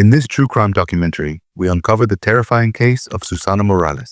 In this true crime documentary, we uncover the terrifying case of Susana Morales.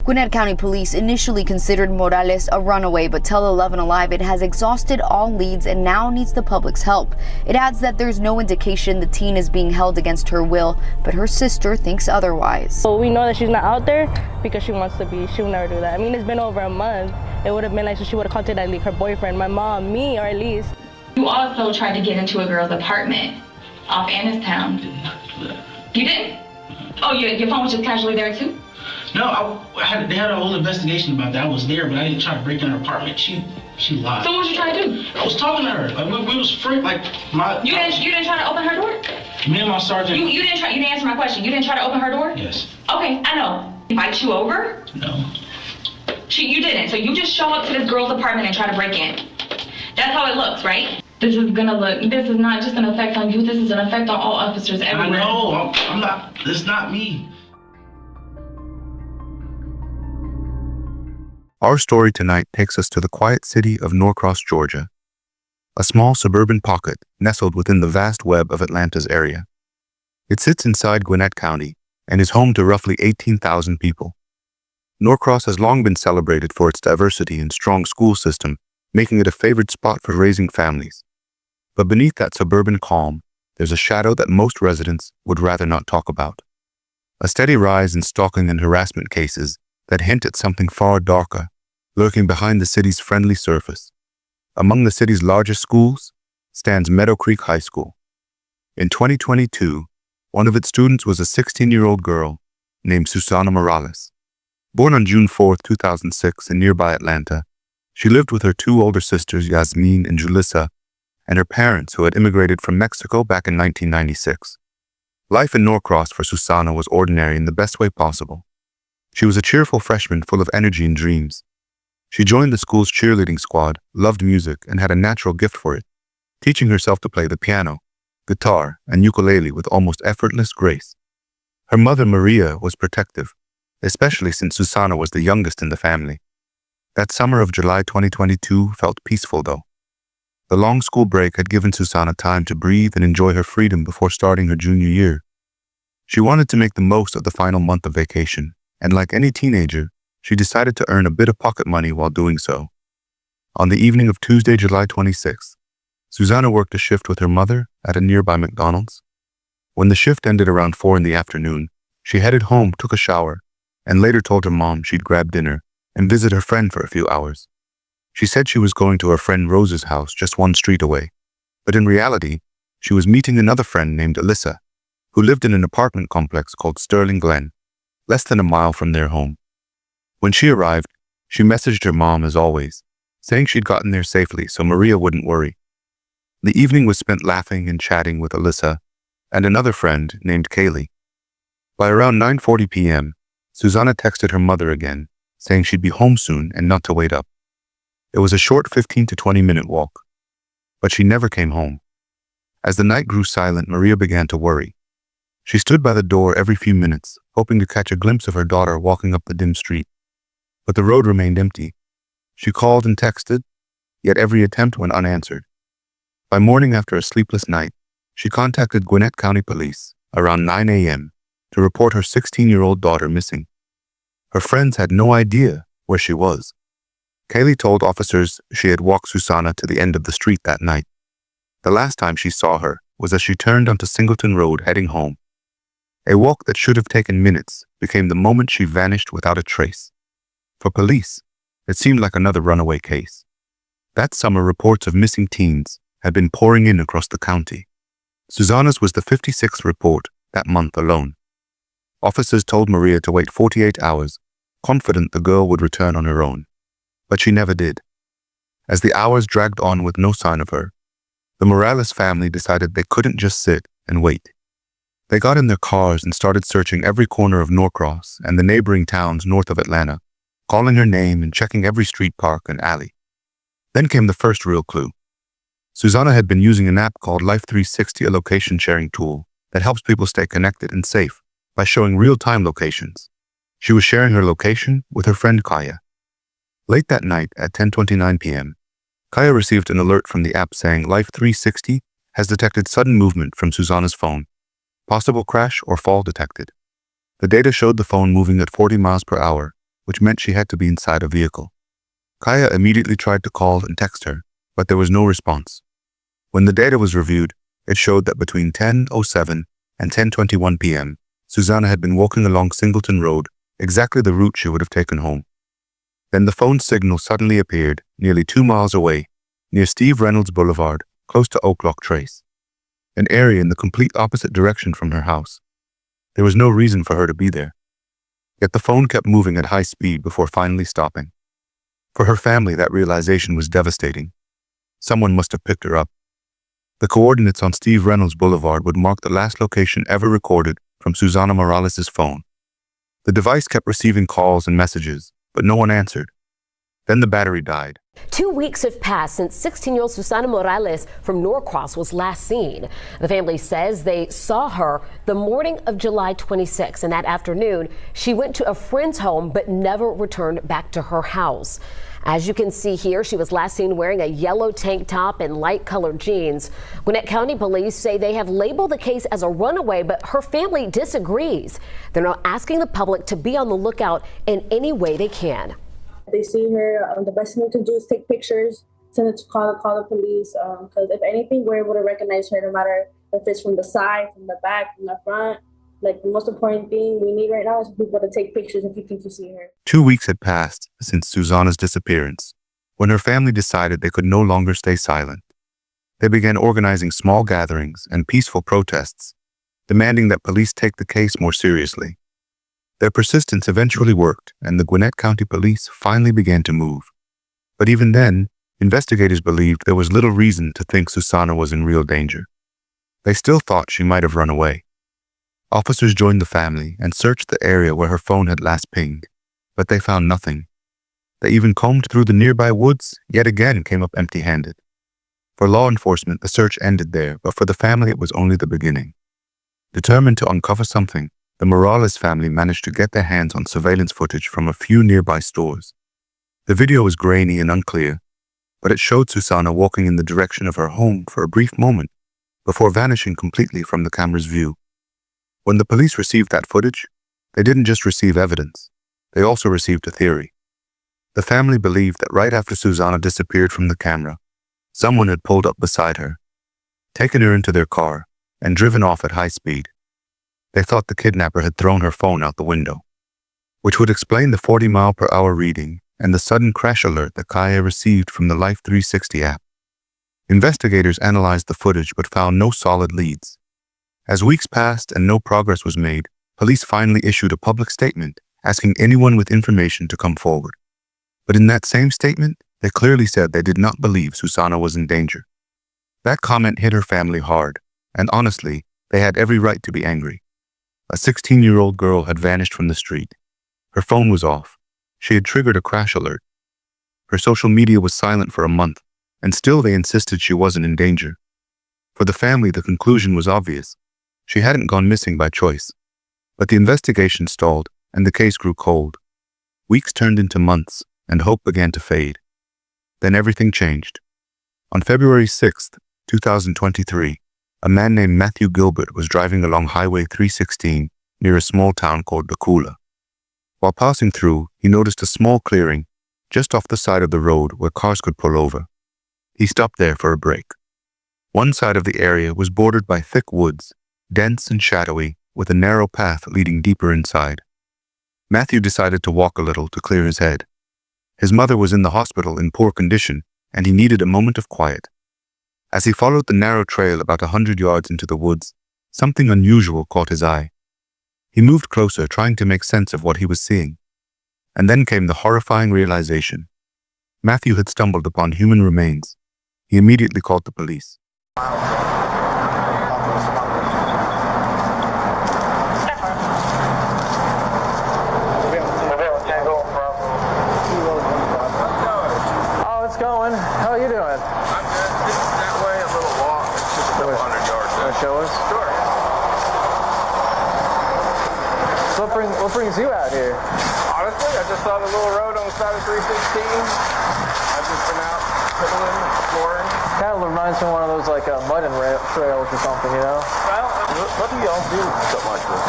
Gwinnett County Police initially considered Morales a runaway, but tell 11 Alive it has exhausted all leads and now needs the public's help. It adds that there's no indication the teen is being held against her will, but her sister thinks otherwise. Well, we know that she's not out there because she wants to be. She will never do that. I mean, it's been over a month. It would have been like, so she would have contacted like her boyfriend, my mom, me, or at least. You also tried to get into a girl's apartment off Annistown. You didn't? Oh, your phone was just casually there too? No, they had a whole investigation about that. I was there, but I didn't try to break in her apartment. She lied. So what was you trying to do? I was talking to her. Like we was free. Like You didn't try to open her door? Me and my sergeant. You didn't answer my question. You didn't try to open her door? Yes. Okay, I know. Invite you over? No. You didn't. So you just show up to this girl's apartment and try to break in. That's how it looks, right? This is not just an effect on you. This is an effect on all officers everywhere. I know. I'm not. It's not me. Our story tonight takes us to the quiet city of Norcross, Georgia, a small suburban pocket nestled within the vast web of Atlanta's area. It sits inside Gwinnett County and is home to roughly 18,000 people. Norcross has long been celebrated for its diversity and strong school system, making it a favored spot for raising families. But beneath that suburban calm, there's a shadow that most residents would rather not talk about. A steady rise in stalking and harassment cases that hint at something far darker, lurking behind the city's friendly surface. Among the city's largest schools stands Meadow Creek High School. In 2022, one of its students was a 16-year-old girl named Susana Morales. Born on June 4, 2006 in nearby Atlanta, she lived with her two older sisters, Yasmin and Julissa, and her parents who had immigrated from Mexico back in 1996. Life in Norcross for Susana was ordinary in the best way possible. She was a cheerful freshman full of energy and dreams. She joined the school's cheerleading squad, loved music, and had a natural gift for it, teaching herself to play the piano, guitar, and ukulele with almost effortless grace. Her mother, Maria, was protective, especially since Susana was the youngest in the family. That summer of July 2022 felt peaceful, though. The long school break had given Susana time to breathe and enjoy her freedom before starting her junior year. She wanted to make the most of the final month of vacation, and like any teenager, she decided to earn a bit of pocket money while doing so. On the evening of Tuesday, July 26th, Susana worked a shift with her mother at a nearby McDonald's. When the shift ended around 4 in the afternoon, she headed home, took a shower, and later told her mom she'd grab dinner and visit her friend for a few hours. She said she was going to her friend Rose's house just one street away, but in reality, she was meeting another friend named Alyssa, who lived in an apartment complex called Sterling Glen, less than a mile from their home. When she arrived, she messaged her mom as always, saying she'd gotten there safely so Maria wouldn't worry. The evening was spent laughing and chatting with Alyssa and another friend named Kaylee. By around 9:40 p.m., Susana texted her mother again, saying she'd be home soon and not to wait up. It was a short 15 to 20-minute walk, but she never came home. As the night grew silent, Maria began to worry. She stood by the door every few minutes, hoping to catch a glimpse of her daughter walking up the dim street. But the road remained empty. She called and texted, yet every attempt went unanswered. By morning after a sleepless night, she contacted Gwinnett County Police around 9 a.m. to report her 16-year-old daughter missing. Her friends had no idea where she was. Kaylee told officers she had walked Susana to the end of the street that night. The last time she saw her was as she turned onto Singleton Road heading home. A walk that should have taken minutes became the moment she vanished without a trace. For police, it seemed like another runaway case. That summer, reports of missing teens had been pouring in across the county. Susana's was the 56th report that month alone. Officers told Maria to wait 48 hours, confident the girl would return on her own. But she never did. As the hours dragged on with no sign of her, the Morales family decided they couldn't just sit and wait. They got in their cars and started searching every corner of Norcross and the neighboring towns north of Atlanta, calling her name and checking every street, park, and alley. Then came the first real clue. Susana had been using an app called Life 360, a location sharing tool that helps people stay connected and safe by showing real-time locations. She was sharing her location with her friend Kaya. Late that night at 10:29 p.m., Kaya received an alert from the app saying Life 360 has detected sudden movement from Susana's phone. Possible crash or fall detected. The data showed the phone moving at 40 miles per hour, which meant she had to be inside a vehicle. Kaya immediately tried to call and text her, but there was no response. When the data was reviewed, it showed that between 10:07 and 10:21 p.m., Susana had been walking along Singleton Road, exactly the route she would have taken home. Then the phone's signal suddenly appeared nearly 2 miles away, near Steve Reynolds Boulevard, close to Oak Lock Trace, an area in the complete opposite direction from her house. There was no reason for her to be there. Yet the phone kept moving at high speed before finally stopping. For her family, that realization was devastating. Someone must have picked her up. The coordinates on Steve Reynolds Boulevard would mark the last location ever recorded from Susana Morales' phone. The device kept receiving calls and messages, but no one answered. Then the battery died. 2 weeks have passed since 16-year-old Susana Morales from Norcross was last seen. The family says they saw her the morning of July 26, and that afternoon she went to a friend's home but never returned back to her house. As you can see here, she was last seen wearing a yellow tank top and light-colored jeans. Gwinnett County police say they have labeled the case as a runaway, but her family disagrees. They're now asking the public to be on the lookout in any way they can. If they see her, the best thing to do is take pictures, send it to call the police, because if anything, we're able to recognize her no matter if it's from the side, from the back, from the front. Like, the most important thing we need right now is for people to take pictures if you think you see her. 2 weeks had passed since Susana's disappearance, when her family decided they could no longer stay silent. They began organizing small gatherings and peaceful protests, demanding that police take the case more seriously. Their persistence eventually worked, and the Gwinnett County Police finally began to move. But even then, investigators believed there was little reason to think Susana was in real danger. They still thought she might have run away. Officers joined the family and searched the area where her phone had last pinged, but they found nothing. They even combed through the nearby woods, yet again came up empty-handed. For law enforcement, the search ended there, but for the family it was only the beginning. Determined to uncover something, the Morales family managed to get their hands on surveillance footage from a few nearby stores. The video was grainy and unclear, but it showed Susana walking in the direction of her home for a brief moment before vanishing completely from the camera's view. When the police received that footage, they didn't just receive evidence, they also received a theory. The family believed that right after Susana disappeared from the camera, someone had pulled up beside her, taken her into their car, and driven off at high speed. They thought the kidnapper had thrown her phone out the window, which would explain the 40-mile-per-hour reading and the sudden crash alert that Kaya received from the Life 360 app. Investigators analyzed the footage but found no solid leads. As weeks passed and no progress was made, police finally issued a public statement asking anyone with information to come forward. But in that same statement, they clearly said they did not believe Susana was in danger. That comment hit her family hard, and honestly, they had every right to be angry. A 16-year-old girl had vanished from the street. Her phone was off. She had triggered a crash alert. Her social media was silent for a month, and still they insisted she wasn't in danger. For the family, the conclusion was obvious. She hadn't gone missing by choice. But the investigation stalled, and the case grew cold. Weeks turned into months, and hope began to fade. Then everything changed. On February 6th, 2023, a man named Matthew Gilbert was driving along Highway 316 near a small town called Dakula. While passing through, he noticed a small clearing just off the side of the road where cars could pull over. He stopped there for a break. One side of the area was bordered by thick woods, dense and shadowy, with a narrow path leading deeper inside. Matthew decided to walk a little to clear his head. His mother was in the hospital in poor condition, and he needed a moment of quiet. As he followed the narrow trail about 100 yards into the woods, something unusual caught his eye. He moved closer, trying to make sense of what he was seeing. And then came the horrifying realization. Matthew had stumbled upon human remains. He immediately called the police. Going. How are you doing? I'm good. Just that way, a little walk. It's just a couple 100 yards. Want to show us? Sure. So what brings you out here? Honestly, I just saw the little road on the side of 316. I've just been out piddling, exploring. Kind of reminds me of one of those like mud and trails or something, you know? Well, what do y'all do with something like this?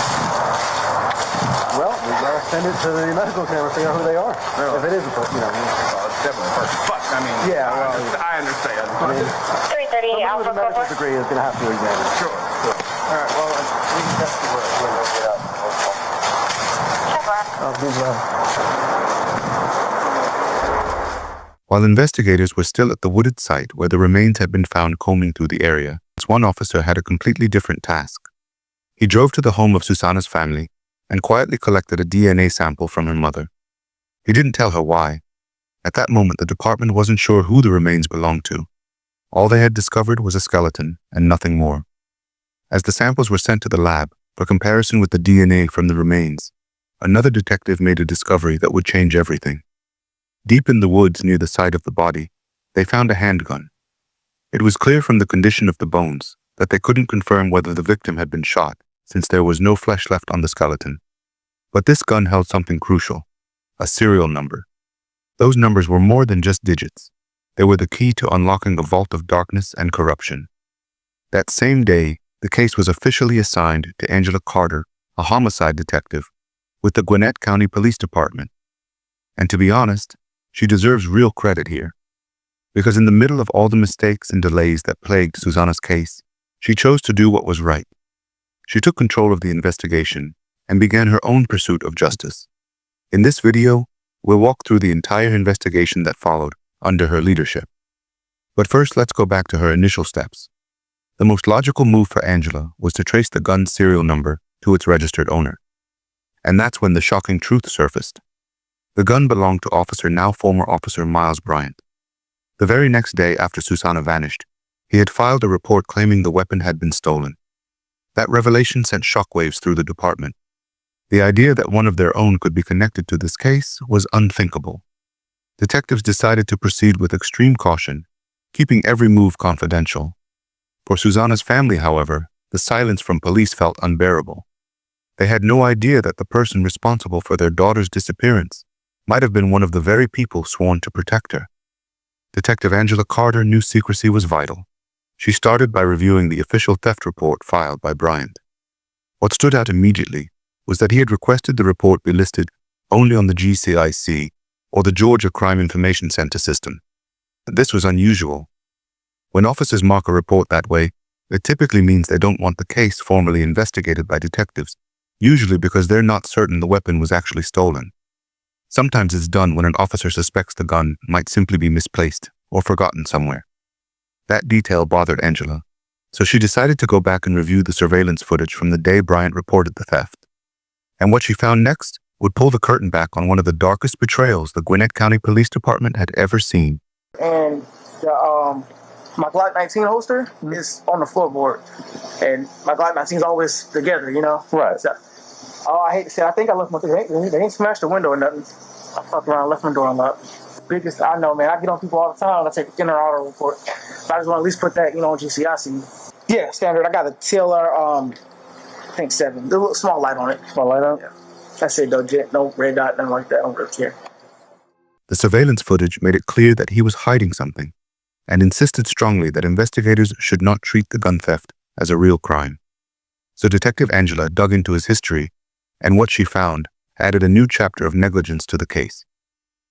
Well, we gotta send it to the medical center to figure out who they are. Really? If it is a person, you know. It's definitely a person. But, I mean, Yeah, well, I understand. I mean, 330 somebody with a medical degree is gonna have to examine it. Sure. All right, well, we can test the word. We'll get out. Oh, good job. While investigators were still at the wooded site where the remains had been found combing through the area, one officer had a completely different task. He drove to the home of Susana's family and quietly collected a DNA sample from her mother. He didn't tell her why. At that moment, the department wasn't sure who the remains belonged to. All they had discovered was a skeleton and nothing more. As the samples were sent to the lab for comparison with the DNA from the remains, another detective made a discovery that would change everything. Deep in the woods near the site of the body, they found a handgun. It was clear from the condition of the bones that they couldn't confirm whether the victim had been shot, since there was no flesh left on the skeleton. But this gun held something crucial, a serial number. Those numbers were more than just digits. They were the key to unlocking a vault of darkness and corruption. That same day, the case was officially assigned to Angela Carter, a homicide detective, with the Gwinnett County Police Department. And to be honest, she deserves real credit here. Because in the middle of all the mistakes and delays that plagued Susana's case, she chose to do what was right. She took control of the investigation and began her own pursuit of justice. In this video, we'll walk through the entire investigation that followed under her leadership. But first, let's go back to her initial steps. The most logical move for Angela was to trace the gun's serial number to its registered owner. And that's when the shocking truth surfaced. The gun belonged to now former officer Miles Bryant. The very next day after Susana vanished, he had filed a report claiming the weapon had been stolen. That revelation sent shockwaves through the department. The idea that one of their own could be connected to this case was unthinkable. Detectives decided to proceed with extreme caution, keeping every move confidential. For Susana's family, however, the silence from police felt unbearable. They had no idea that the person responsible for their daughter's disappearance might have been one of the very people sworn to protect her. Detective Angela Carter knew secrecy was vital. She started by reviewing the official theft report filed by Bryant. What stood out immediately was that he had requested the report be listed only on the GCIC, or the Georgia Crime Information Center system. This was unusual. When officers mark a report that way, it typically means they don't want the case formally investigated by detectives, usually because they're not certain the weapon was actually stolen. Sometimes it's done when an officer suspects the gun might simply be misplaced or forgotten somewhere. That detail bothered Angela, so she decided to go back and review the surveillance footage from the day Bryant reported the theft. And what she found next would pull the curtain back on one of the darkest betrayals the Gwinnett County Police Department had ever seen. And my Glock 19 holster is on the floorboard, and my Glock 19 is always together, you know? Right. So, I hate to say, I think I left my, they ain't smashed the window or nothing. I fucked around, left my door unlocked. Biggest, I know, man, I get on people all the time, I take an inner auto report. But I just want to at least put that, you know, on GCIC. Yeah, standard. I got a TLR, I think 7. There's a little small light on it. Small light on it? Yeah. That's it, though, Jet. No red dot, nothing like that. I don't really care. The surveillance footage made it clear that he was hiding something, and insisted strongly that investigators should not treat the gun theft as a real crime. So Detective Angela dug into his history, and what she found added a new chapter of negligence to the case.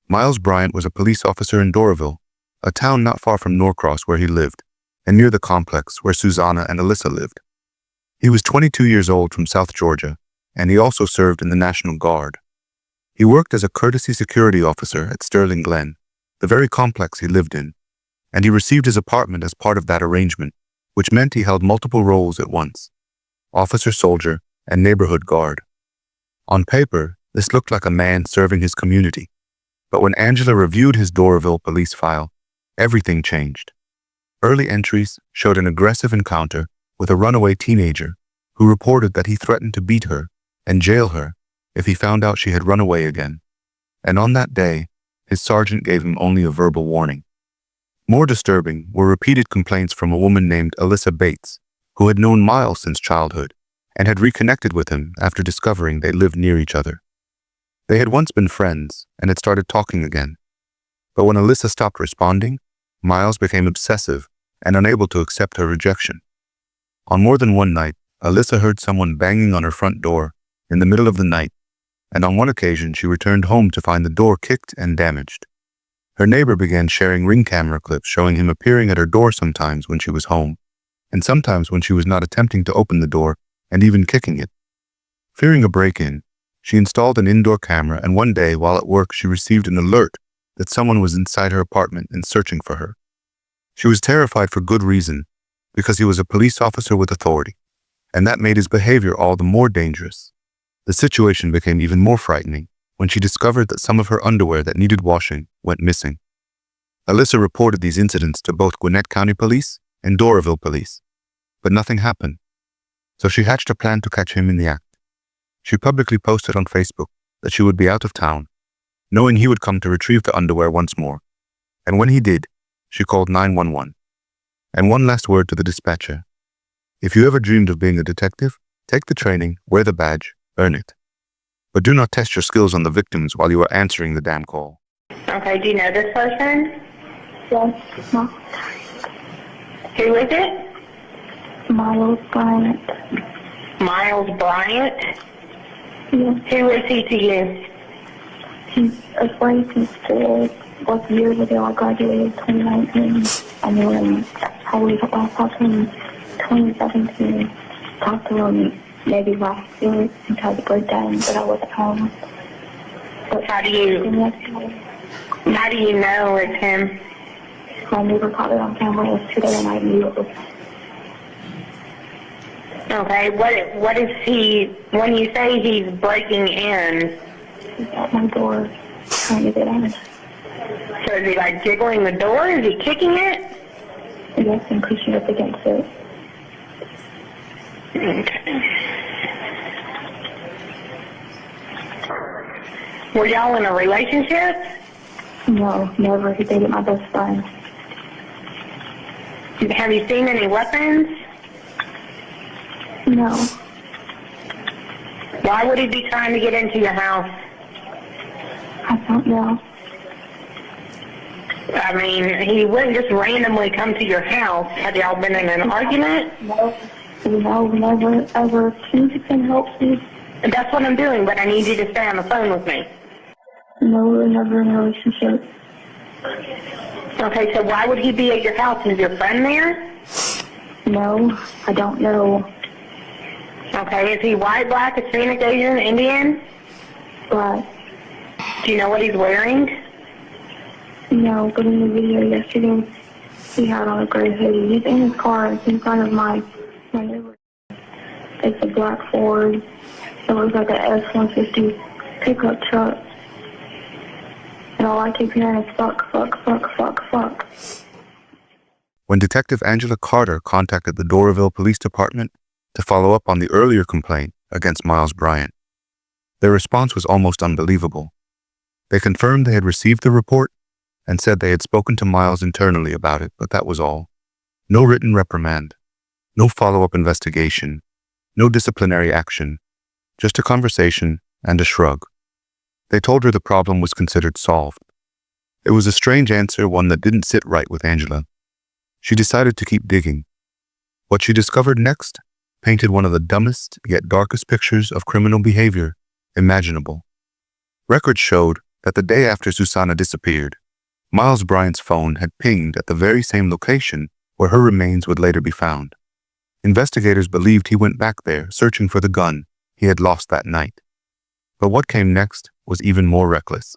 Miles Bryant was a police officer in Doraville, a town not far from Norcross where he lived, and near the complex where Susana and Alyssa lived. He was 22 years old from South Georgia, and he also served in the National Guard. He worked as a courtesy security officer at Sterling Glen, the very complex he lived in, and he received his apartment as part of that arrangement, which meant he held multiple roles at once: officer, soldier, and neighborhood guard. On paper, this looked like a man serving his community, but when Angela reviewed his Doraville police file, everything changed. Early entries showed an aggressive encounter with a runaway teenager who reported that he threatened to beat her and jail her if he found out she had run away again. And on that day, his sergeant gave him only a verbal warning. More disturbing were repeated complaints from a woman named Alyssa Bates, who had known Miles since childhood and had reconnected with him after discovering they lived near each other. They had once been friends and had started talking again. But when Alyssa stopped responding, Miles became obsessive and unable to accept her rejection. On more than one night, Alyssa heard someone banging on her front door in the middle of the night, and on one occasion she returned home to find the door kicked and damaged. Her neighbor began sharing ring camera clips showing him appearing at her door sometimes when she was home, and sometimes when she was not attempting to open the door and even kicking it. Fearing a break-in, she installed an indoor camera, and one day while at work she received an alert that someone was inside her apartment and searching for her. She was terrified for good reason, because he was a police officer with authority, and that made his behavior all the more dangerous. The situation became even more frightening when she discovered that some of her underwear that needed washing went missing. Alyssa reported these incidents to both Gwinnett County Police and Doraville Police, but nothing happened. So she hatched a plan to catch him in the act. She publicly posted on Facebook that she would be out of town, knowing he would come to retrieve the underwear once more. And when he did, she called 911. And one last word to the dispatcher. If you ever dreamed of being a detective, take the training, wear the badge, earn it. But do not test your skills on the victims while you are answering the damn call. Okay, do you know this person? Yes, no. Who is it? Miles Bryant. Miles Bryant? Yes, Who is he to you? he's a friend since like years ago. I graduated 2019. I knew him probably last talked to him 2017. Talked to him maybe last year and tried to break down, but I wasn't home. But How do you know it's him? my neighbor caught it on camera yesterday, and I knew it was. Okay, what is he, when you say he's breaking in, He's at my door trying to get in. so is he like jiggling the door? Is he kicking it? Yes, and pushing up against it. Okay. Were y'all in a relationship? No, never. He dated my best friend. Have you seen any weapons? No, Why would he be trying to get into your house? I don't know. I mean, he wouldn't just randomly come to your house. Had y'all been in an argument? No, never, ever. Can you can help me? That's what I'm doing, but I need you to stay on the phone with me. No, we're never in a relationship. Okay, so why would he be at your house? Is your friend there? No, I don't know. Okay, is he white, black, Hispanic, Asian, Indian? But, Do you know what he's wearing? no, but in the video yesterday, he had on a gray hoodie. He's in his car. It's in front of my neighbor. It's a black Ford. It looks like a F-150 pickup truck. And all I keep hearing is fuck, fuck, fuck, fuck, fuck. When Detective Angela Carter contacted the Doraville Police Department to follow up on the earlier complaint against Miles Bryant, their response was almost unbelievable. They confirmed they had received the report and said they had spoken to Miles internally about it, but that was all. No written reprimand, no follow-up investigation, no disciplinary action, just a conversation and a shrug. They told her the problem was considered solved. It was a strange answer, one that didn't sit right with Angela. She decided to keep digging. What she discovered next painted one of the dumbest yet darkest pictures of criminal behavior imaginable. Records showed that the day after Susana disappeared, Miles Bryant's phone had pinged at the very same location where her remains would later be found. Investigators believed he went back there searching for the gun he had lost that night. But what came next was even more reckless.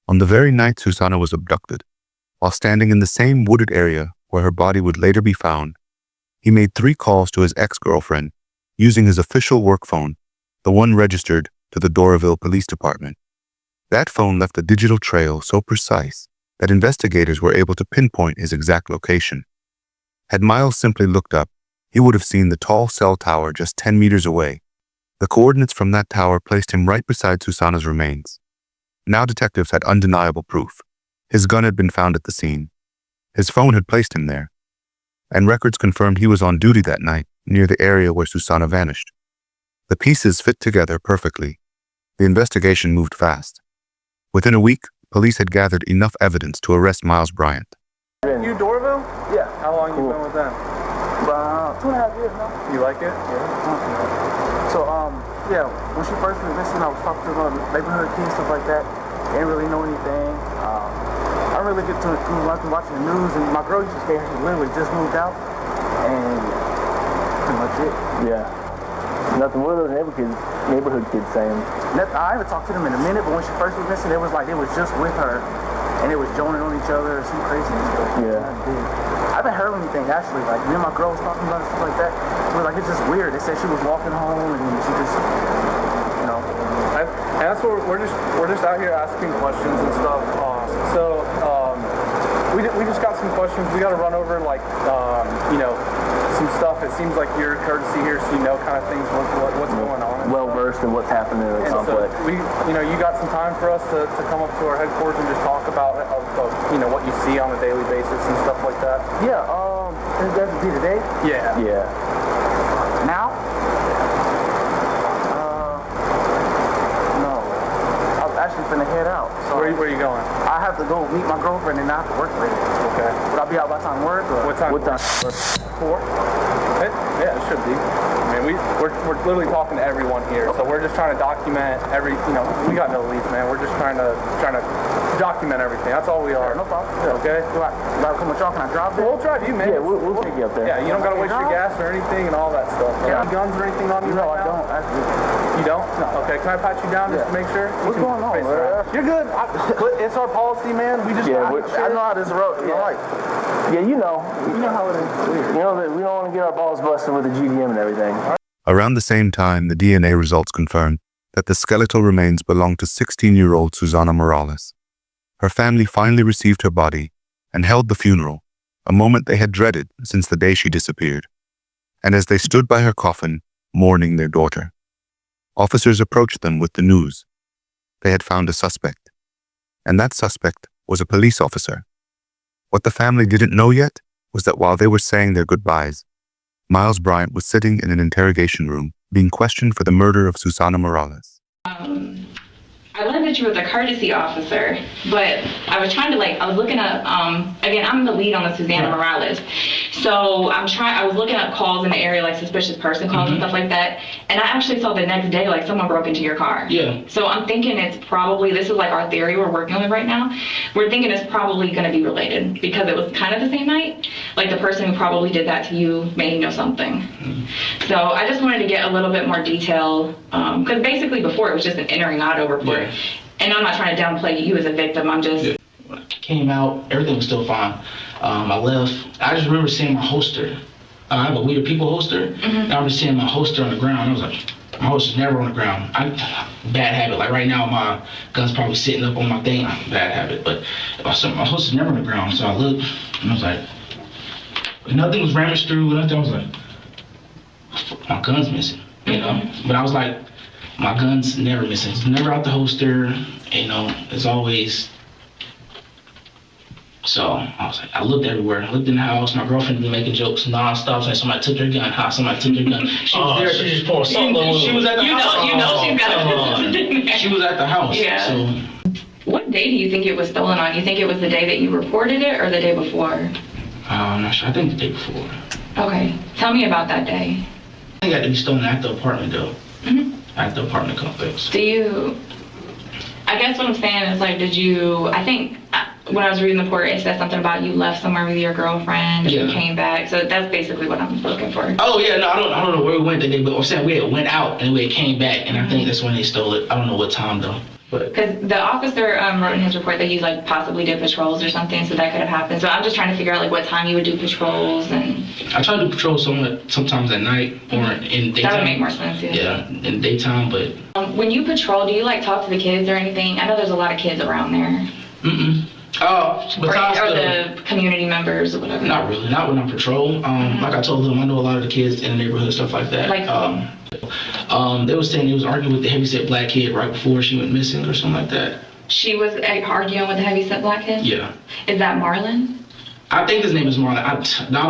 On the very night Susana was abducted, while standing in the same wooded area where her body would later be found, he made 3 calls to his ex-girlfriend using his official work phone, the one registered to the Doraville Police Department. That phone left a digital trail so precise that investigators were able to pinpoint his exact location. Had Miles simply looked up, he would have seen the tall cell tower just 10 meters away. The coordinates from that tower placed him right beside Susana's remains. Now detectives had undeniable proof. His gun had been found at the scene. His phone had placed him there. And records confirmed he was on duty that night near the area where Susana vanished. The pieces fit together perfectly. The investigation moved fast. Within a week, police had gathered enough evidence to arrest Miles Bryant. You Dorville? Yeah. How long you been with them? About 2.5 years now. You like it? Yeah. So, yeah, when she first went missing, I was talking to the neighborhood kids, stuff like that. They didn't really know anything. I don't really get to watching the news, and my girl used to stay here. She literally just moved out, and pretty much it. Yeah. Nothing. What are those neighborhood kids saying? I haven't talked to them in a minute, but when she first was missing, it was like they was just with her, and they was joining on each other, some craziness. Yeah. I haven't heard anything actually. Like me and my girl was talking about it, stuff like that. It was like it's just weird. They said she was walking home and she just, you know. And that's what we're just out here asking questions and stuff. We just got some questions. We got to run over like some stuff. It seems like you're courtesy here, so you know kind of things what's going on. Well versed in what's happening in the complex. So you got some time for us to come up to our headquarters and just talk about what you see on a daily basis and stuff like that. Yeah. Is that be today? Yeah. Yeah. Now? No. I was actually finna head out. So Where are you going? I have to go meet my girlfriend and I have to work later. Okay. Would I be out by the time work? Or? What time? 4? Yeah, it should be. I mean, we're literally talking to everyone here, so we're just trying to document we got no leads, man. We're just trying to document everything. That's all we are. No problem. Okay? Do I come with y'all? Can I drive there? We'll drive you, man. Yeah, we'll take you up there. Yeah, you don't gotta waste your gas or anything and all that stuff. Yeah. Any guns or anything on you No, right I now? don't. Actually. You don't? No. Okay, can I pat you down just to make sure? What's going on, man? You're good. It's our policy, man. We just I know how this road. Yeah. All right. Yeah, you know how it is. You know that we don't want to get our balls busted with the GDM and everything. Around the same time, the DNA results confirmed that the skeletal remains belonged to 16-year-old Susana Morales. Her family finally received her body and held the funeral, a moment they had dreaded since the day she disappeared. And as they stood by her coffin, mourning their daughter, officers approached them with the news. They had found a suspect, and that suspect was a police officer. What the family didn't know yet was that while they were saying their goodbyes, Miles Bryant was sitting in an interrogation room being questioned for the murder of Susana Morales. I learned that you were the courtesy officer, but I was trying to I was looking up, again, I'm the lead on the Susana Morales. So I was looking up calls in the area, like suspicious person calls and stuff like that. And I actually saw the next day, someone broke into your car. Yeah. So I'm thinking it's probably, this is our theory we're working with right now. We're thinking it's probably going to be related because it was kind of the same night. The person who probably did that to you may know something. So I just wanted to get a little bit more detail, because basically before it was just an entering auto report. Yeah. And I'm not trying to downplay you as a victim, I'm just... Yeah. When I came out, everything was still fine. I left. I just remember seeing my holster. I have a We the People holster. I remember seeing my holster on the ground. I was like, my holster's never on the ground. Bad habit. Right now, my gun's probably sitting up on my thing. Bad habit. But my holster's never on the ground. So I looked, and I was like, nothing was ramaged through. Nothing. I was like, my gun's missing, But I was like, my gun's never missing. It's never out the holster, it's always. So I was like, I looked everywhere. I looked in the house. My girlfriend been making jokes nonstop, saying somebody took her gun. Somebody took her gun. She was there. She just poured something. She was at the house. She's got She was at the house. Yeah. So. What day do you think it was stolen on? You think it was the day that you reported it or the day before? I'm not sure. I think the day before. Okay. Tell me about that day. I think it had to be stolen at the apartment, though. At the apartment complex. I guess what I'm saying is I think when I was reading the report, it said something about you left somewhere with your girlfriend and you came back. So that's basically what I'm looking for. Oh yeah, no, I don't know where we went that day, but I'm saying we went out and we came back, and I think that's when they stole it. I don't know what time though. Because the officer wrote in his report that you possibly did patrols or something, so that could have happened. So I'm just trying to figure out what time you would do patrols and. I try to do patrols sometimes at night or in daytime. That would make more sense. Yeah, in daytime, but. When you patrol, do you talk to the kids or anything? I know there's a lot of kids around there. Besides or the community members or whatever. Not really. Not when I'm patrol. Like I told them, I know a lot of the kids in the neighborhood, stuff like that. They were saying they was arguing with the heavyset black kid right before she went missing or something like that. She was arguing with the heavyset black kid? Yeah. Is that Marlon? I think his name is Marlon.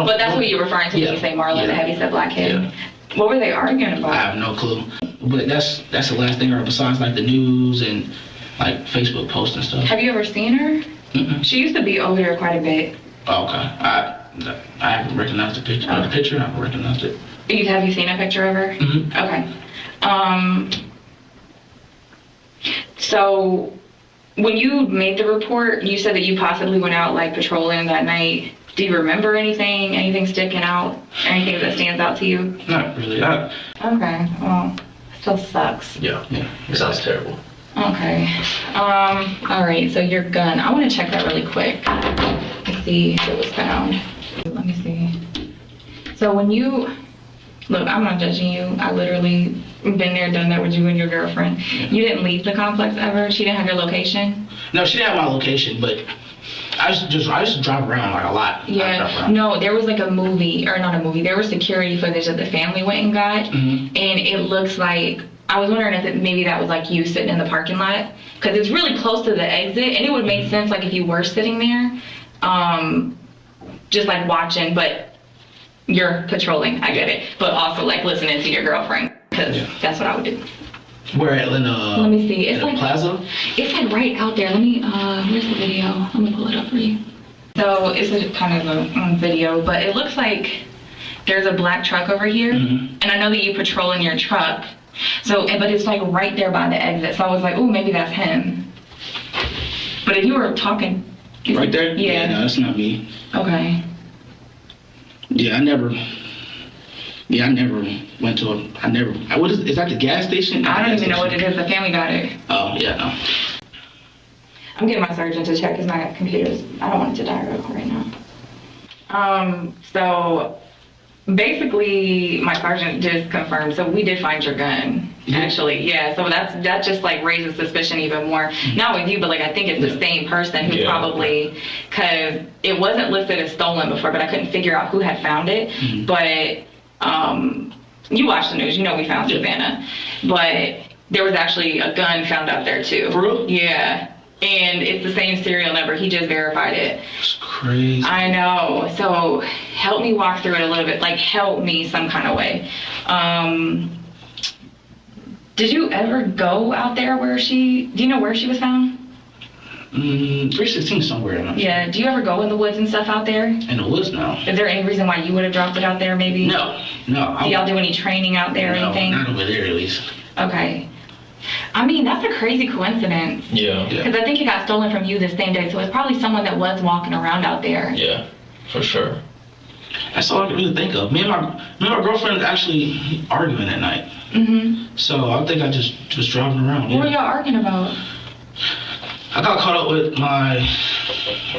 But that's what you're referring to when you say Marlon, the heavyset black kid? Yeah. What were they arguing about? I have no clue. But that's the last thing I heard besides the news and Facebook posts and stuff. Have you ever seen her? She used to be over here quite a bit. Oh, okay. I haven't recognized the picture. The picture, I haven't recognized it. Have you seen a picture of her? Mm-hmm. Okay. So when you made the report, you said that you possibly went out like patrolling that night. Do you remember anything sticking out, anything that stands out to you? Not really. Okay, well, still sucks. Yeah, it sounds terrible. Okay, all right, so your gun, I want to check that really quick and see if it was found. Let me see. So when you, look, I'm not judging you. I literally been there, done that with you and your girlfriend. Yeah. You didn't leave the complex ever? She didn't have your location? No, she didn't have my location, but I used to drive around like a lot. Yeah, no, there was like a movie, or not a movie, there was security footage that the family went and got, and it looks like, I was wondering if maybe that was like you sitting in the parking lot, because it's really close to the exit, and it would make sense like if you were sitting there, just like watching, but you're patrolling, I get it, but also like listening to your girlfriend, because that's what I would do. Where at? Let me see. It's like Plaza? It's like right out there. Let me, where's the video? Let me pull it up for you. So it's a kind of a video, but it looks like there's a black truck over here. And I know that you patrol in your truck. So, but it's like right there by the exit. So I was like, oh, maybe that's him. But if you were talking. Right there? Yeah. No, that's not me. Okay. Yeah, I never went to what is that the gas station? I don't even know what it is. The family got it. Oh, yeah, no. I'm getting my surgeon to check because my computer's, I don't want it to die right now. So basically my sergeant just confirmed, so we did find your gun, actually. Yeah, so that just like raises suspicion even more. Not with you, but like I think it's the same person who probably, because it wasn't listed as stolen before, but I couldn't figure out who had found it. But you watch the news, you know we found Savannah, but there was actually a gun found out there too. For real? Yeah, and it's the same serial number. He just verified it. It's crazy. I know. So help me walk through it a little bit. Like help me some kind of way. Did you ever go out there do you know where she was found? 316 somewhere. Yeah. Do you ever go in the woods and stuff out there? In the woods, no. Is there any reason why you would have dropped it out there, maybe? No. Do y'all do any training out there or anything? Not over there, at least. Okay. I mean, that's a crazy coincidence. Yeah. Because I think it got stolen from you the same day, so it's probably someone that was walking around out there. Yeah, for sure. That's all I can really think of. Me and my girlfriend was actually arguing that night. So I think I just was driving around. What were y'all arguing about? I got caught up with my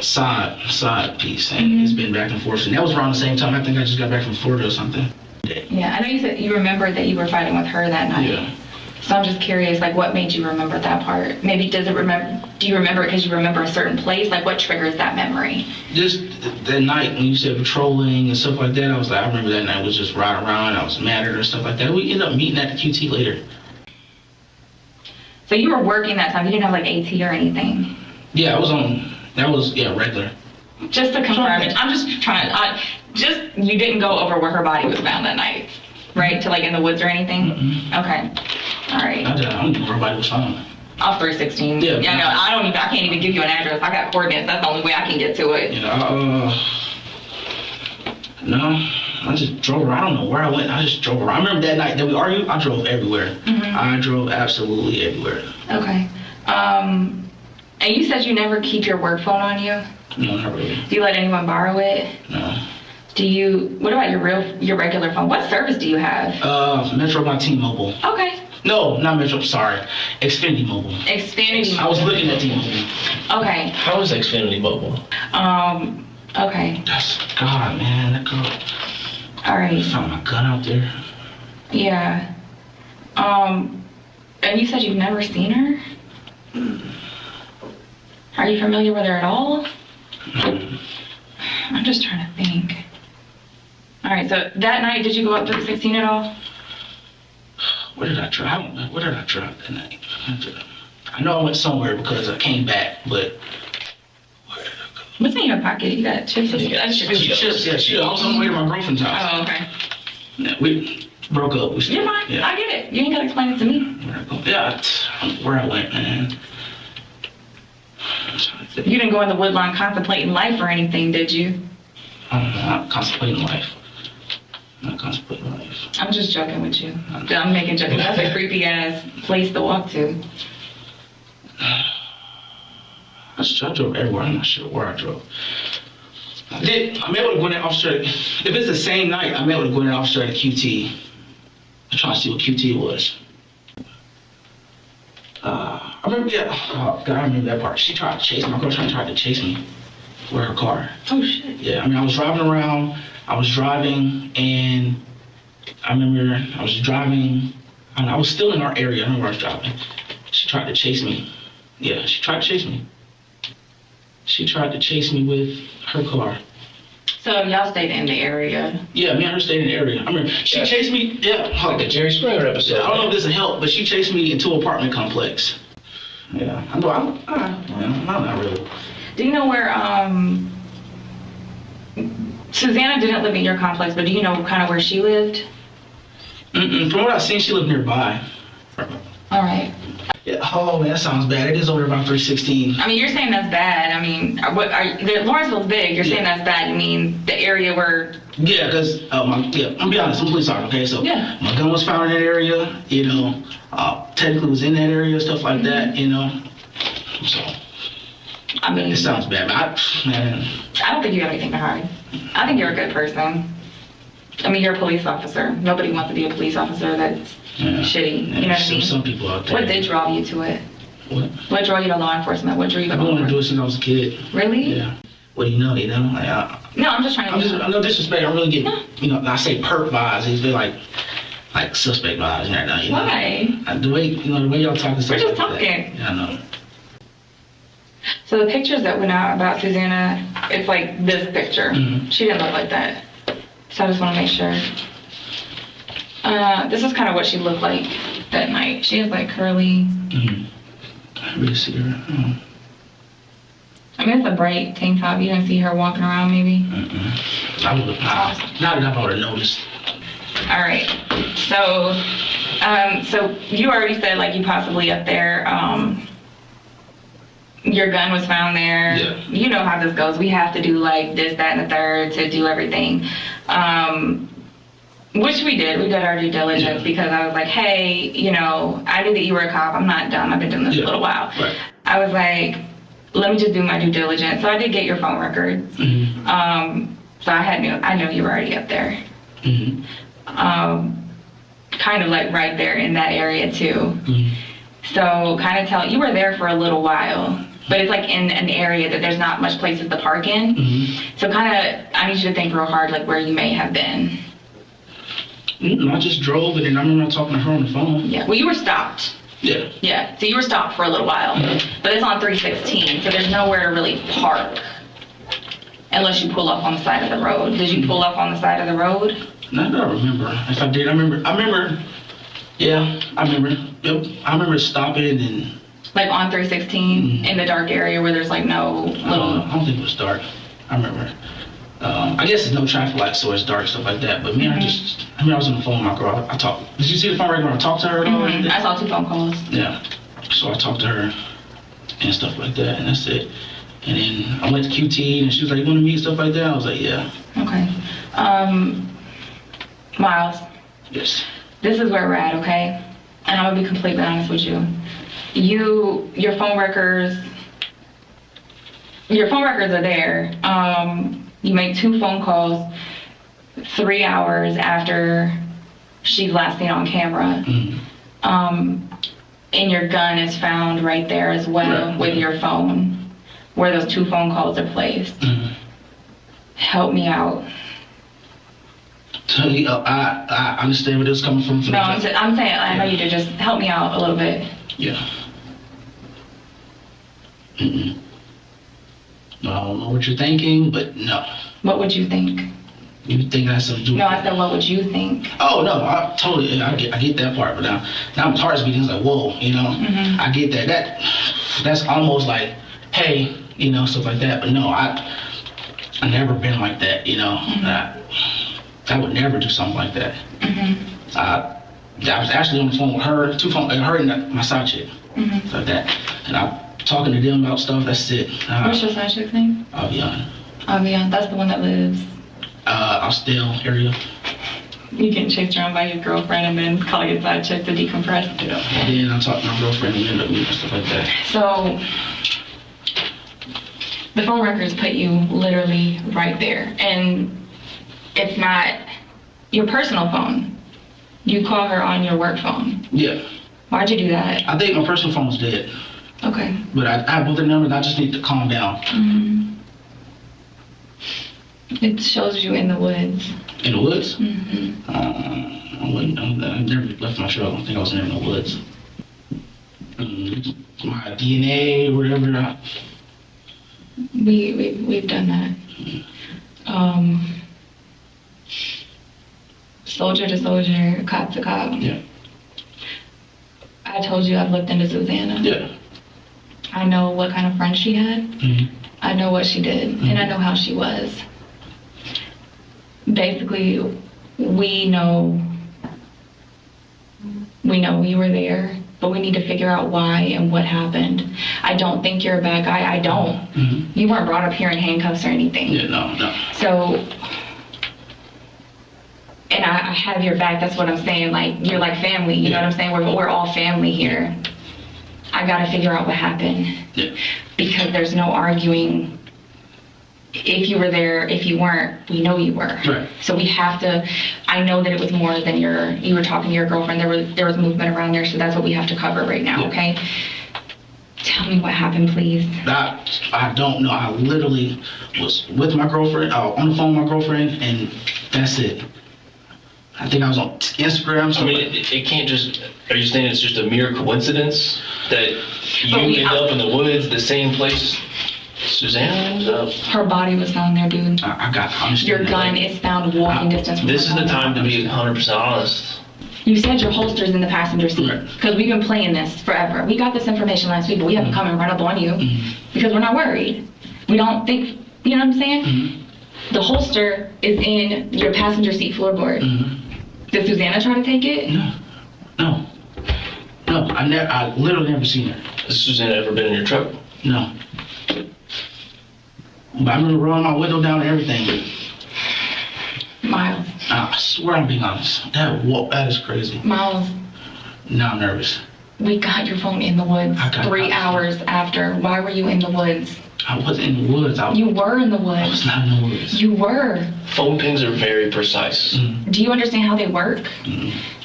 side piece, and it's been back and forth. And that was around the same time. I think I just got back from Florida or something. Yeah, I know you said you remembered that you were fighting with her that night. Yeah. So I'm just curious, like, what made you remember that part? Maybe do you remember it because you remember a certain place? Like, what triggers that memory? Just that night when you said patrolling and stuff like that, I was like, I remember that night was just riding around. I was mad at her and stuff like that. We ended up meeting at the QT later. So you were working that time. You didn't have like AT or anything. Yeah, that was regular. Just to confirm it, I'm just trying. You didn't go over where her body was found that night, right? To like in the woods or anything. Okay. All right. I don't know where her body was found. Off 316. Yeah. Yeah. No, I can't even give you an address. I got coordinates. That's the only way I can get to it. No. I just drove around. I don't know where I went. I just drove around. I remember that night that we argued, I drove everywhere. I drove absolutely everywhere. Okay. And you said you never keep your work phone on you? No, not really. Do you let anyone borrow it? No. What about your regular phone? What service do you have? Metro by T-Mobile. Okay. No, not Metro, sorry. Xfinity Mobile. Xfinity Mobile. I was looking at T-Mobile. Okay. How is Xfinity Mobile? Okay. God, man, that girl. All right. I found my gun out there. Yeah. And you said you've never seen her? Are you familiar with her at all? I'm just trying to think. All right, so that night, did you go up to the 16 at all? Where did I drive? Where did I drive that night? I know I went somewhere because I came back, but where did I go? What's in your pocket? You got chips? Chips, yeah. I was on the way to my girlfriend's house. Oh, okay. Yeah, we broke up. You're fine. Yeah. I get it. You ain't got to explain it to me. Where I went, man. You didn't go in the woodline contemplating life or anything, did you? I'm not contemplating life. I'm not contemplating life. I'm just joking with you. I'm making jokes. That's a creepy ass place to walk to. I drove everywhere. I'm not sure where I drove. I may have gone officer. If it's the same night, I may have gone officer at a QT. I'm trying to see what QT was. I remember, oh God, I remember that part. She tried to chase me. My girlfriend tried to chase me with her car. Oh shit. Yeah, I mean, I was driving around. I was driving, and I remember I was driving. I was still in our area. I don't know where I was driving. She tried to chase me. Yeah, she tried to chase me. She tried to chase me with her car. So y'all stayed in the area? Yeah, me and her stayed in the area. I mean, she chased me, like the Jerry Springer episode. I don't know if this will help, but she chased me into an apartment complex. Yeah, I'm not really. Do you know where, Susana didn't live in your complex, but do you know kind of where she lived? From what I've seen, she lived nearby. All right. Yeah. Oh man, that sounds bad. It is over about 316. I mean, you're saying that's bad. I mean, Lawrenceville's big. You're saying that's bad. You mean the area where? Yeah, because I'm be honest. I'm police officer. Okay, so my gun was found in that area. You know, technically was in that area, stuff like that. You know, so. I mean, it sounds bad, but I don't think you have anything to hide. I think you're a good person. I mean, you're a police officer. Nobody wants to be a police officer that's shitty. You know what I mean? Some people out there. What did draw you to it? What drew you to law enforcement? What drew you to law enforcement? I've been wanting to do it since I was a kid. Really? Yeah. What do you know? No, I'm just trying to. No disrespect. I'm really getting, I say perp vibes. They're like suspect vibes right now. Why? The way y'all talking. We're just talking. Yeah, I know. So the pictures that went out about Susana, it's like this picture. Mm-hmm. She didn't look like that. So I just want to make sure. This is kind of what she looked like that night. She has like curly. Mm-hmm. I really see her. Oh. I mean, it's a bright tank top. You didn't see her walking around, maybe? Mm-mm. I would look. Not enough. I would have noticed. All right. So you already said like you possibly up there. Your gun was found there. Yeah. You know how this goes. We have to do like this, that, and the third to do everything. Which we did. We did our due diligence because I was like, hey, I knew that you were a cop. I'm not dumb. I've been doing this a little while. Right. I was like, let me just do my due diligence. So I did get your phone records. Mm-hmm. So I knew you were already up there. Mm-hmm. Kind of like right there in that area too. Mm-hmm. So you were there for a little while. But it's like in an area that there's not much places to park in. Mm-hmm. So I need you to think real hard like where you may have been. I just drove and then I remember talking to her on the phone. Yeah, well you were stopped. Yeah. Yeah, so you were stopped for a little while. Mm-hmm. But it's on 316, so there's nowhere to really park. Unless you pull up on the side of the road. Did you pull up on the side of the road? No, I don't remember. If I did, I remember. Yeah, I remember. Yep, I remember stopping and. Like on 316 in the dark area where there's like no little. I don't think it was dark. I remember. I guess there's no traffic lights, so it's dark, stuff like that. But me, I was on the phone with my girl. I talked. Did you see the phone right when I talked to her at all? I saw 2 phone calls. Yeah. So I talked to her and stuff like that, and that's it. And then I went to QT, and she was like, "You want to meet?" Stuff like that. I was like, "Yeah." Okay. Miles. Yes. This is where we're at, okay? And I'm gonna be completely honest with you. Your phone records are there. You made 2 phone calls 3 hours after she's last seen on camera. Mm-hmm. And your gun is found right there as well with your phone, where those 2 phone calls are placed. Mm-hmm. Help me out. I understand where this is coming from. No, I'm saying I know you do. Just help me out a little bit. Yeah. Mm-mm. I don't know what you're thinking, but no. What would you think? You think that's something to do with No, I said, what would you think? Oh, no, I totally, I get that part, but now my heart's beating, it's like, whoa, Mm-hmm. I get that. That's almost like, hey, stuff like that, but no, I never been like that, Mm-hmm. I would never do something like that. Mm-hmm. I was actually on the phone with her, her and my side chick, mm-hmm. like that, and I talking to them about stuff. That's it. What's your side chick's name? Avion. Avion, that's the one that lives. Austell area. You getting chased around by your girlfriend and then call your side chick to decompress. Yeah. And then I talked to my girlfriend and we ended up meeting and stuff like that. So the phone records put you literally right there, and it's not your personal phone. You call her on your work phone. Yeah. Why'd you do that? I think my personal phone was dead. Okay. But I have both their numbers. I just need to calm down. Mm-hmm. It shows you in the woods. In the woods? Mm-hmm. I never left my show. I don't think I was in the woods. My DNA, whatever. We've done that. Soldier to soldier, cop to cop. Yeah. I told you I've looked into Susana. Yeah. I know what kind of friends she had. Mm-hmm. I know what she did, and I know how she was. Basically, we know you were there, but we need to figure out why and what happened. I don't think you're a bad guy. I don't. Mm-hmm. You weren't brought up here in handcuffs or anything. Yeah, no. So, and I have your back. That's what I'm saying. Like, you're like family. You know what I'm saying? We're all family here. I gotta figure out what happened. Yeah. Because there's no arguing if you were there, if you weren't, we know you were. Right. So we have to, I know that it was more than you were talking to your girlfriend, there was movement around there, so that's what we have to cover right now, okay? Tell me what happened, please. I don't know. I literally was with my girlfriend, on the phone with my girlfriend, and that's it. I think I was on Instagram. So I mean, it can't just, are you saying it's just a mere coincidence that you end up in the woods, the same place Susana ends up? Her body was found there, dude. Your gun is found walking distance from This her is the body. time to be 100% honest. You said your holster's in the passenger seat, because we've been playing this forever. We got this information last week, but we haven't come and run up on you, because we're not worried. We don't think, you know what I'm saying? The holster is in your passenger seat floorboard. Did Susana try to take it? No, I literally never seen her. Has Susana ever been in your truck? No. But I remember rolling my window down and everything. Miles. I swear I'm being honest. That is crazy. Miles. Now I'm nervous. We got your phone in the woods 3 hours after. Why were you in the woods? I wasn't in the woods. You were in the woods. I was not in the woods. You were. Phone pings are very precise. Do you understand how they work?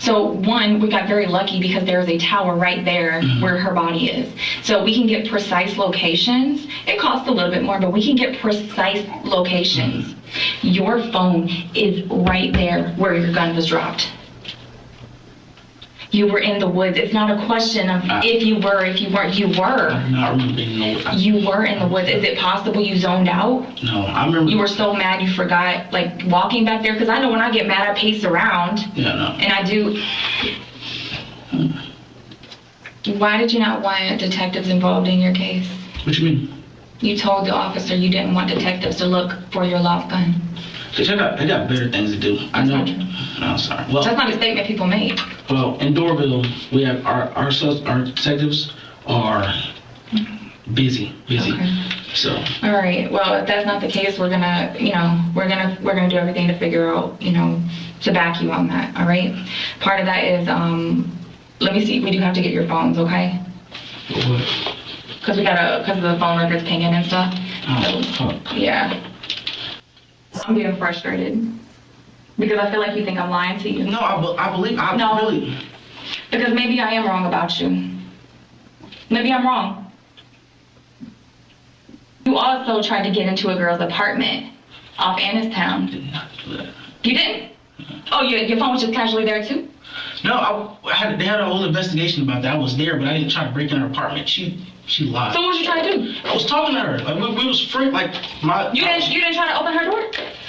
So one, we got very lucky because there's a tower right there where her body is. So we can get precise locations. It costs a little bit more, but we can get precise locations. Your phone is right there where your gun was dropped. You were in the woods. It's not a question of if you were, if you weren't. You were. I do not remember being in the woods. You were in the woods. Is it possible you zoned out? No, I remember. You were so mad you forgot, like, walking back there? Because I know when I get mad, I pace around. Yeah, no. And I do. Why did you not want detectives involved in your case? What you mean? You told the officer you didn't want detectives to look for your lost gun. They got better things to do. I know. No, sorry. Well, that's not a statement people make. Well, in Dorville, we have our detectives are busy. Okay. So. All right. Well, if that's not the case, we're gonna do everything to figure out, to back you on that. All right. Part of that is let me see. We do have to get your phones, okay? What? Because of the phone records pinging and stuff. Oh. Yeah. I'm getting frustrated because I feel like you think I'm lying to you. No, I believe I no, really. Because maybe I am wrong about you. Maybe I'm wrong. You also tried to get into a girl's apartment off Annistown. Did not do that. You didn't? Oh, your phone was just casually there too? No, they had a whole investigation about that. I was there, but I didn't try to break in her apartment. She lied. So what was you trying to do? I was talking to her. Like we was free. Like You didn't try to open her door?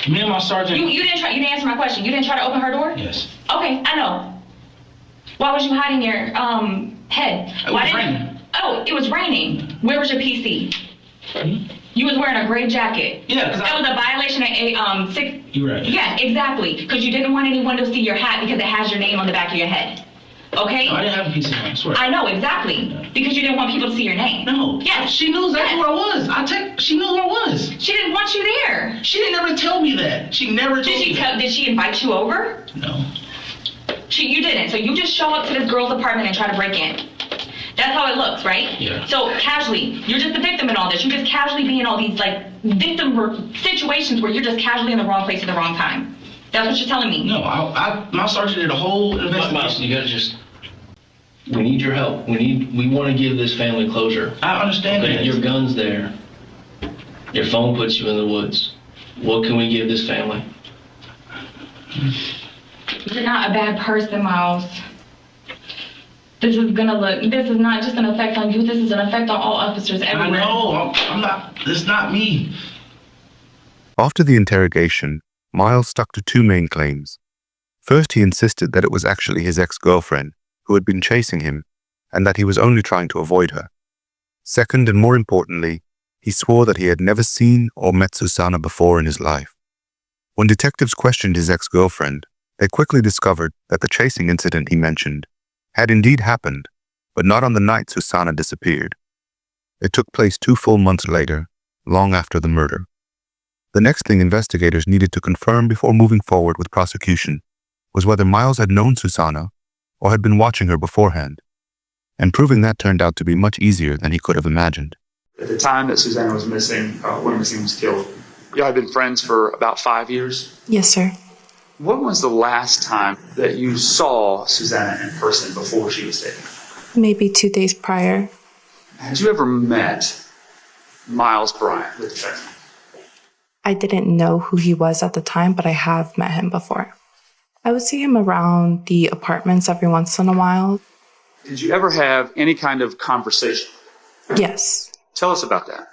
Me and my sergeant. You didn't answer my question. You didn't try to open her door? Yes. Okay, I know. Why was you hiding your head? It was raining. Oh, it was raining. Where was your PC? You was wearing a gray jacket. Yeah, that was a violation of 6. You're right. Yeah, exactly. Because you didn't want anyone to see your hat because it has your name on the back of your head. Okay? No, I didn't have a piece of mind, I swear. I know, exactly. Because you didn't want people to see your name. No. Yes. She knew exactly where I was. She knew who I was. She didn't want you there. She didn't ever tell me that. She never told me that. Did she invite you over? No. You didn't. So you just show up to this girl's apartment and try to break in. That's how it looks, right? Yeah. So casually, you're just the victim in all this. You just casually be in all these like victim situations where you're just casually in the wrong place at the wrong time. That's what you're telling me. No, my sergeant did a whole investigation. Miles, you gotta just. We need your help. We want to give this family closure. I understand that. Your gun's there. Your phone puts you in the woods. What can we give this family? You're not a bad person, Miles. This is not just an effect on you, this is an effect on all officers everywhere. I know, I'm not, it's not me. After the interrogation, Miles stuck to two main claims. First, he insisted that it was actually his ex-girlfriend who had been chasing him and that he was only trying to avoid her. Second, and more importantly, he swore that he had never seen or met Susana before in his life. When detectives questioned his ex-girlfriend, they quickly discovered that the chasing incident he mentioned had indeed happened, but not on the night Susana disappeared. It took place 2 full months later, long after the murder. The next thing investigators needed to confirm before moving forward with prosecution was whether Miles had known Susana or had been watching her beforehand, and proving that turned out to be much easier than he could have imagined. At the time that Susana was missing, went missing, was killed, y'all had been friends for about 5 years? Yes, sir. When was the last time that you saw Susana in person before she was taken? Maybe 2 days prior. Had you ever met Miles Bryant, the detective? I didn't know who he was at the time, but I have met him before. I would see him around the apartments every once in a while. Did you ever have any kind of conversation? Yes. Tell us about that.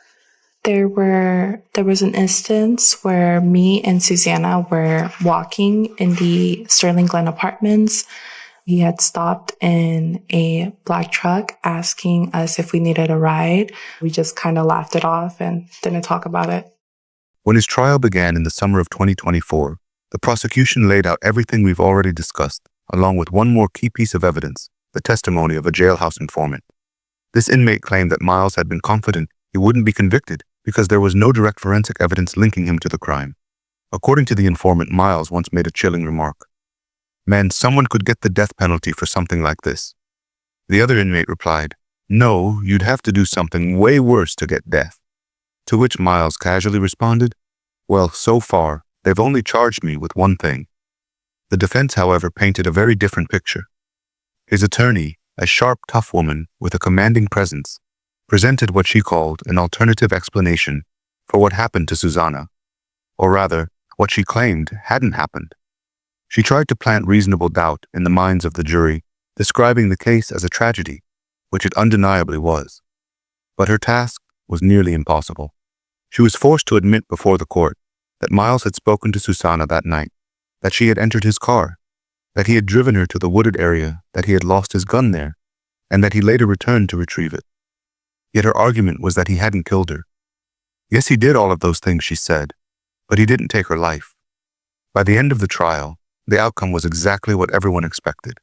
There was an instance where me and Susana were walking in the Sterling Glen apartments. He had stopped in a black truck asking us if we needed a ride. We just kind of laughed it off and didn't talk about it. When his trial began in the summer of 2024, the prosecution laid out everything we've already discussed, along with one more key piece of evidence, the testimony of a jailhouse informant. This inmate claimed that Miles had been confident he wouldn't be convicted because there was no direct forensic evidence linking him to the crime. According to the informant, Miles once made a chilling remark. "Man, someone could get the death penalty for something like this." The other inmate replied, "No, you'd have to do something way worse to get death." To which Miles casually responded, "Well, so far, they've only charged me with one thing." The defense, however, painted a very different picture. His attorney, a sharp, tough woman with a commanding presence, presented what she called an alternative explanation for what happened to Susana, or rather, what she claimed hadn't happened. She tried to plant reasonable doubt in the minds of the jury, describing the case as a tragedy, which it undeniably was. But her task was nearly impossible. She was forced to admit before the court that Miles had spoken to Susana that night, that she had entered his car, that he had driven her to the wooded area, that he had lost his gun there, and that he later returned to retrieve it. Yet her argument was that he hadn't killed her. Yes, he did all of those things, she said, but he didn't take her life. By the end of the trial, the outcome was exactly what everyone expected.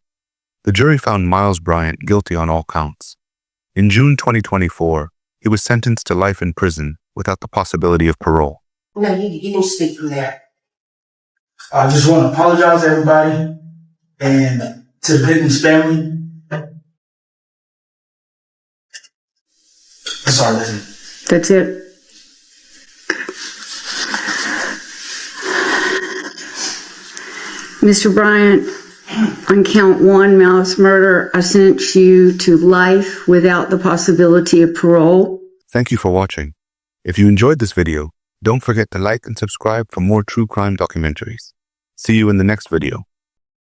The jury found Miles Bryant guilty on all counts. In June 2024, he was sentenced to life in prison without the possibility of parole. No, you didn't speak from there. I just want to apologize to everybody and to the victim's family. Sorry, that's it. Mr. Bryant, on count 1, malice murder, I sentence you to life without the possibility of parole. Thank you for watching. If you enjoyed this video, don't forget to like and subscribe for more true crime documentaries. See you in the next video.